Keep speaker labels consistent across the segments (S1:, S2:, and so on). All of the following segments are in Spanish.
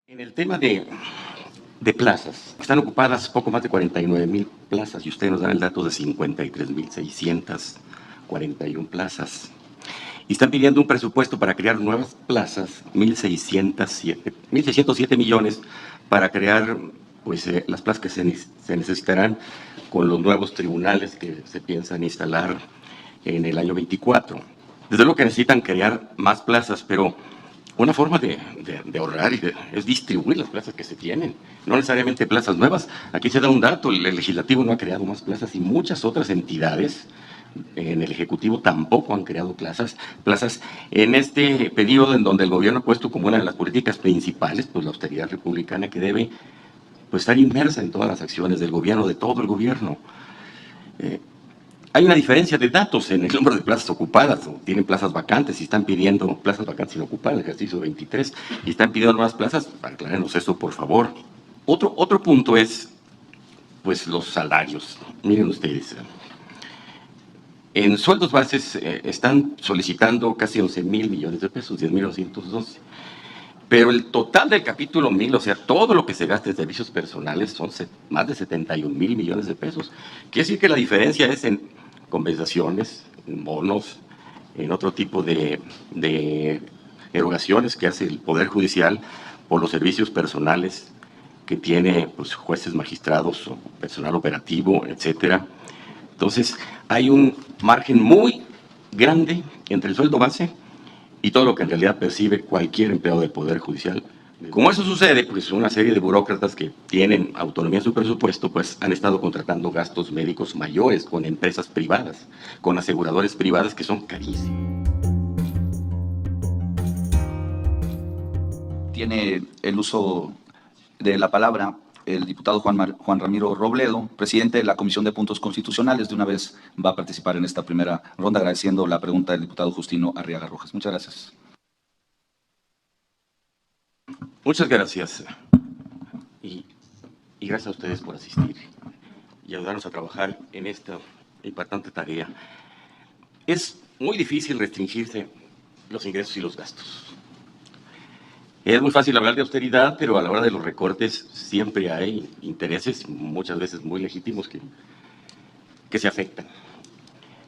S1: En el tema de plazas, están ocupadas poco más de 49,000 plazas y ustedes nos dan el dato de 53,641 plazas. Y están pidiendo un presupuesto para crear nuevas plazas, 1,607 millones para crear las plazas que se necesitarán con los nuevos tribunales que se piensan instalar en el año 24. Desde luego que necesitan crear más plazas, pero una forma de ahorrar es distribuir las plazas que se tienen, no necesariamente plazas nuevas. Aquí se da un dato, el legislativo no ha creado más plazas y muchas otras entidades en el Ejecutivo tampoco han creado plazas en este periodo en donde el gobierno ha puesto como una de las políticas principales pues la austeridad republicana que debe pues estar inmersa en todas las acciones del gobierno, de todo el gobierno. Hay una diferencia de datos en el número de plazas ocupadas, o tienen plazas vacantes y están pidiendo plazas vacantes inocupadas, el ejercicio 23, y están pidiendo nuevas plazas. Aclárenos eso, por favor. Otro punto es, pues, los salarios. Miren ustedes, en sueldos bases están solicitando casi 11,000 millones de pesos, 10,912. Pero el total del capítulo 1000, o sea, todo lo que se gasta en servicios personales son más de 71,000 millones de pesos. Quiere decir que la diferencia es en compensaciones, en bonos, en otro tipo de erogaciones que hace el Poder Judicial por los servicios personales que tiene pues, jueces, magistrados, o personal operativo, etcétera. Entonces, hay un margen muy grande entre el sueldo base y todo lo que en realidad percibe cualquier empleado del Poder Judicial. Como eso sucede, pues una serie de burócratas que tienen autonomía en su presupuesto, pues han estado contratando gastos médicos mayores con empresas privadas, con aseguradores privadas que son carísimos.
S2: Tiene el uso de la palabra el diputado Juan Ramiro Robledo, presidente de la Comisión de Puntos Constitucionales. De una vez va a participar en esta primera ronda, agradeciendo la pregunta del diputado Justino Arriaga Rojas. Muchas gracias.
S1: Muchas gracias. Y gracias a ustedes por asistir y ayudarnos a trabajar en esta importante tarea. Es muy difícil restringirse los ingresos y los gastos. Es muy fácil hablar de austeridad, pero a la hora de los recortes siempre hay intereses, muchas veces muy legítimos, que se afectan.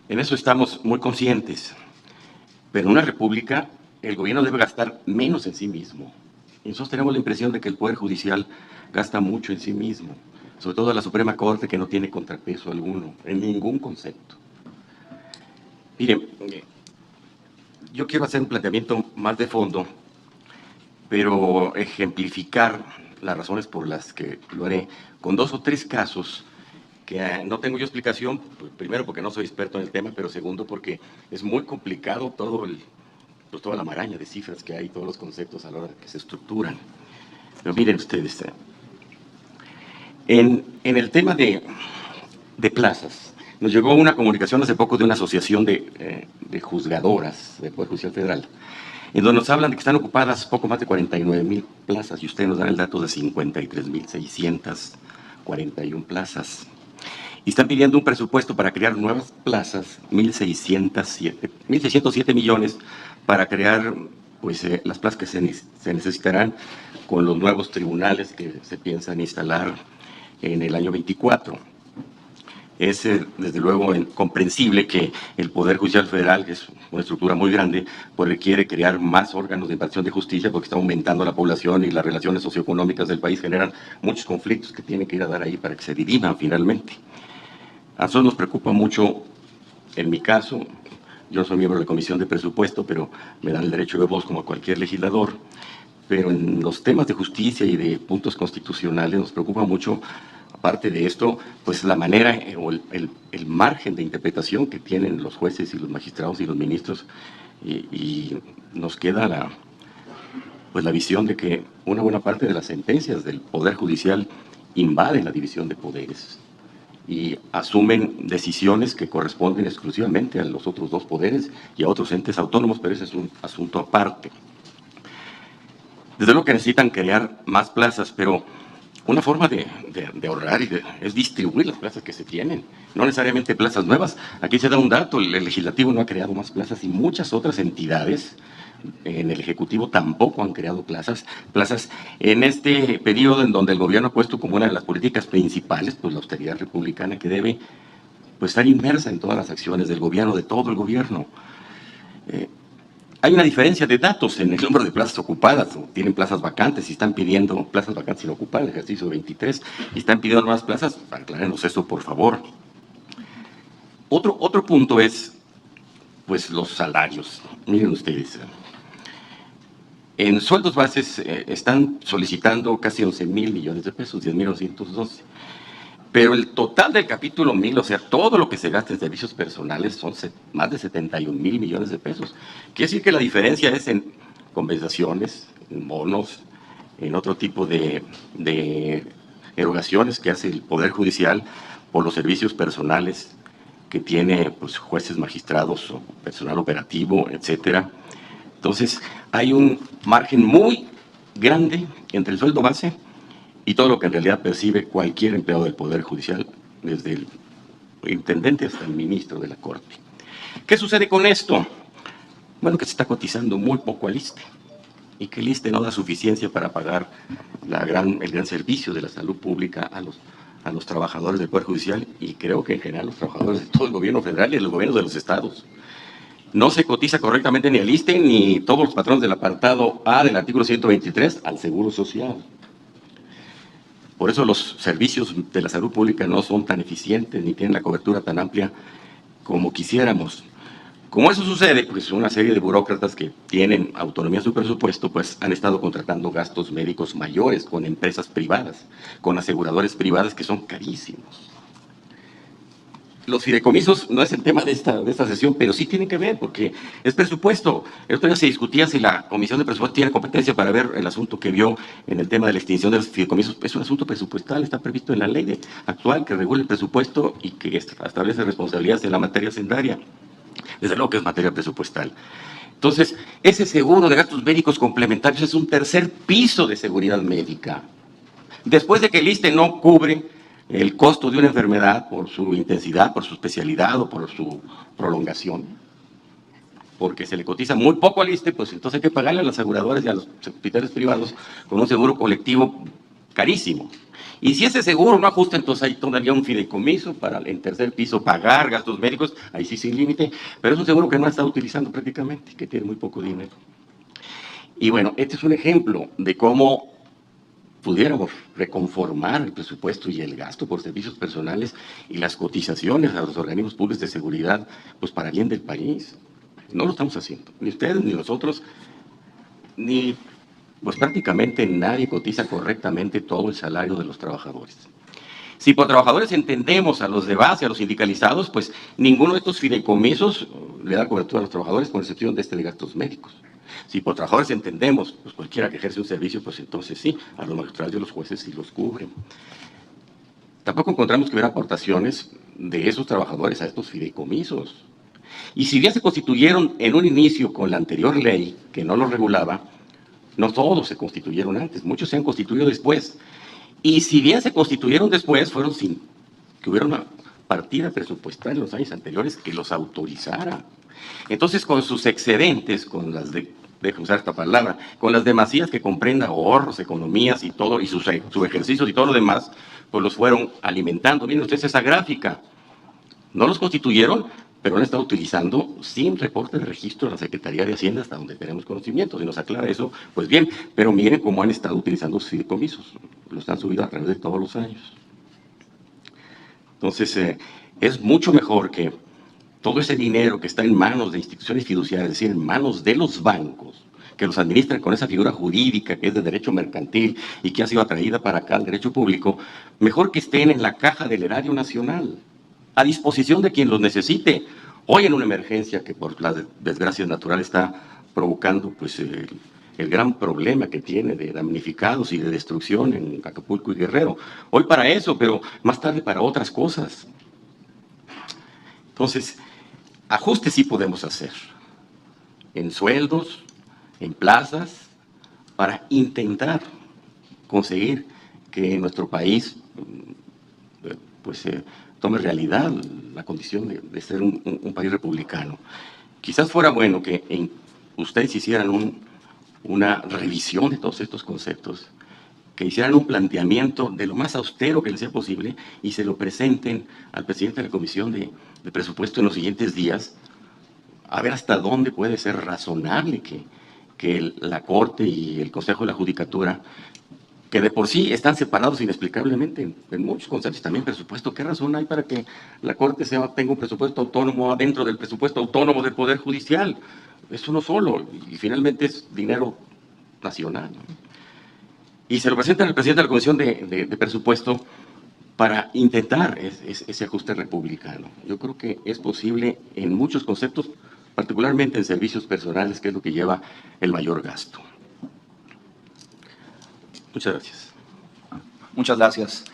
S1: En eso estamos muy conscientes. Pero en una república, el gobierno debe gastar menos en sí mismo. Y nosotros tenemos la impresión de que el Poder Judicial gasta mucho en sí mismo, sobre todo la Suprema Corte, que no tiene contrapeso alguno, en ningún concepto. Miren, yo quiero hacer un planteamiento más de fondo, pero ejemplificar las razones por las que lo haré con 2 o 3 casos que no tengo yo explicación, primero porque no soy experto en el tema, pero segundo porque es muy complicado toda la maraña de cifras que hay, todos los conceptos a la hora que se estructuran. Pero miren ustedes, en el tema de plazas, nos llegó una comunicación hace poco de una asociación de juzgadoras del Poder Judicial Federal, en donde nos hablan de que están ocupadas poco más de 49,000 plazas y ustedes nos dan el dato de 53,641 plazas. Y están pidiendo un presupuesto para crear nuevas plazas, 1,607 millones para crear las plazas que se necesitarán con los nuevos tribunales que se piensan instalar en el año 24. Es, desde luego, comprensible que el Poder Judicial Federal, que es una estructura muy grande, pues requiere crear más órganos de impartición de justicia porque está aumentando la población y las relaciones socioeconómicas del país generan muchos conflictos que tienen que ir a dar ahí para que se diriman finalmente. A nosotros nos preocupa mucho, en mi caso, yo soy miembro de la Comisión de Presupuesto, pero me dan el derecho de voz como cualquier legislador, pero en los temas de justicia y de puntos constitucionales nos preocupa mucho, aparte de esto, pues la manera o el margen de interpretación que tienen los jueces y los magistrados y los ministros, y nos queda la visión de que una buena parte de las sentencias del Poder Judicial invaden la división de poderes y asumen decisiones que corresponden exclusivamente a los otros 2 poderes y a otros entes autónomos, pero ese es un asunto aparte. Desde luego que necesitan crear más plazas, pero una forma de ahorrar es distribuir las plazas que se tienen, no necesariamente plazas nuevas. Aquí se da un dato, el legislativo no ha creado más plazas y muchas otras entidades En el Ejecutivo tampoco han creado plazas en este periodo en donde el gobierno ha puesto como una de las políticas principales, pues la austeridad republicana que debe pues estar inmersa en todas las acciones del gobierno, de todo el gobierno. Hay una diferencia de datos en el número de plazas ocupadas, o tienen plazas vacantes y están pidiendo plazas vacantes sin ocupar, el ejercicio 23, y están pidiendo nuevas plazas. Aclárenos eso, por favor. Otro punto es, pues, los salarios. Miren ustedes, en sueldos bases están solicitando casi 11,000 millones de pesos, 10,912. Pero el total del capítulo 1000, o sea, todo lo que se gasta en servicios personales son más de 71,000 millones de pesos. Quiere decir que la diferencia es en compensaciones, en bonos, en otro tipo de erogaciones que hace el Poder Judicial por los servicios personales que tiene pues, jueces, magistrados, o personal operativo, etcétera. Entonces, hay un margen muy grande entre el sueldo base y todo lo que en realidad percibe cualquier empleado del Poder Judicial, desde el intendente hasta el ministro de la Corte. ¿Qué sucede con esto? Bueno, que se está cotizando muy poco al ISSSTE y que el ISSSTE no da suficiencia para pagar el gran servicio de la salud pública a los trabajadores del Poder Judicial y creo que en general los trabajadores de todo el gobierno federal y de los gobiernos de los estados. No se cotiza correctamente ni al ISSSTE ni todos los patrones del apartado A del artículo 123 al Seguro Social. Por eso los servicios de la salud pública no son tan eficientes ni tienen la cobertura tan amplia como quisiéramos. Como eso sucede, pues una serie de burócratas que tienen autonomía en su presupuesto, pues han estado contratando gastos médicos mayores con empresas privadas, con aseguradores privadas que son carísimos. Los fideicomisos no es el tema de esta sesión, pero sí tienen que ver, porque es presupuesto. El otro día se discutía si la Comisión de Presupuesto tiene competencia para ver el asunto que vio en el tema de la extinción de los fideicomisos. Es un asunto presupuestal, está previsto en la ley actual que regula el presupuesto y que establece responsabilidades en la materia hacendaria. Desde luego que es materia presupuestal. Entonces, ese seguro de gastos médicos complementarios es un tercer piso de seguridad médica. Después de que el ISSSTE no cubre el costo de una enfermedad por su intensidad, por su especialidad o por su prolongación, porque se le cotiza muy poco al ISSSTE, pues entonces hay que pagarle a los aseguradores y a los hospitales privados con un seguro colectivo carísimo. Y si ese seguro no ajusta, entonces hay todavía un fideicomiso para en tercer piso pagar gastos médicos, ahí sí sin límite, pero es un seguro que no está utilizando prácticamente, que tiene muy poco dinero. Y bueno, este es un ejemplo de cómo pudiéramos reconformar el presupuesto y el gasto por servicios personales y las cotizaciones a los organismos públicos de seguridad, pues para bien del país. No lo estamos haciendo, ni ustedes, ni nosotros, ni pues prácticamente nadie cotiza correctamente todo el salario de los trabajadores. Si por trabajadores entendemos a los de base, a los sindicalizados, pues ninguno de estos fideicomisos le da cobertura a los trabajadores, con excepción de este de gastos médicos. Si por trabajadores entendemos, pues cualquiera que ejerce un servicio, pues entonces sí, a los magistrados y a los jueces sí los cubren. Tampoco encontramos que hubiera aportaciones de esos trabajadores a estos fideicomisos. Y si bien se constituyeron en un inicio con la anterior ley, que no los regulaba, no todos se constituyeron antes, muchos se han constituido después. Y si bien se constituyeron después, fueron sin que hubiera una partida presupuestal en los años anteriores que los autorizara. Entonces, con sus excedentes, con las déjame usar esta palabra, con las demasías que comprenda ahorros, economías y todo, y sus ejercicios y todo lo demás, pues los fueron alimentando. Miren ustedes esa gráfica. No los constituyeron, pero lo han estado utilizando sin reporte de registro de la Secretaría de Hacienda hasta donde tenemos conocimiento. Si nos aclara eso, pues bien, pero miren cómo han estado utilizando sus fideicomisos. Los han subido a través de todos los años. Entonces, es mucho mejor que todo ese dinero que está en manos de instituciones fiduciarias, es decir, en manos de los bancos, que los administran con esa figura jurídica que es de derecho mercantil y que ha sido atraída para acá al derecho público, mejor que estén en la caja del erario nacional, a disposición de quien los necesite. Hoy en una emergencia que por las desgracias naturales está provocando pues el gran problema que tiene de damnificados y de destrucción en Acapulco y Guerrero. Hoy para eso, pero más tarde para otras cosas. Entonces, ajustes sí podemos hacer en sueldos, en plazas, para intentar conseguir que en nuestro país pues tome realidad la condición de ser un país republicano. Quizás fuera bueno que ustedes hicieran una revisión de todos estos conceptos, que hicieran un planteamiento de lo más austero que les sea posible y se lo presenten al presidente de la Comisión de Presupuesto en los siguientes días, a ver hasta dónde puede ser razonable que la Corte y el Consejo de la Judicatura, que de por sí están separados inexplicablemente en muchos conceptos, también presupuesto. ¿Qué razón hay para que la Corte tenga un presupuesto autónomo dentro del presupuesto autónomo del Poder Judicial? Es uno solo y finalmente es dinero nacional, ¿no? Y se lo presentan al presidente de la Comisión de Presupuesto para intentar ese ajuste republicano. Yo creo que es posible en muchos conceptos, particularmente en servicios personales, que es lo que lleva el mayor gasto. Muchas gracias.
S2: Muchas gracias.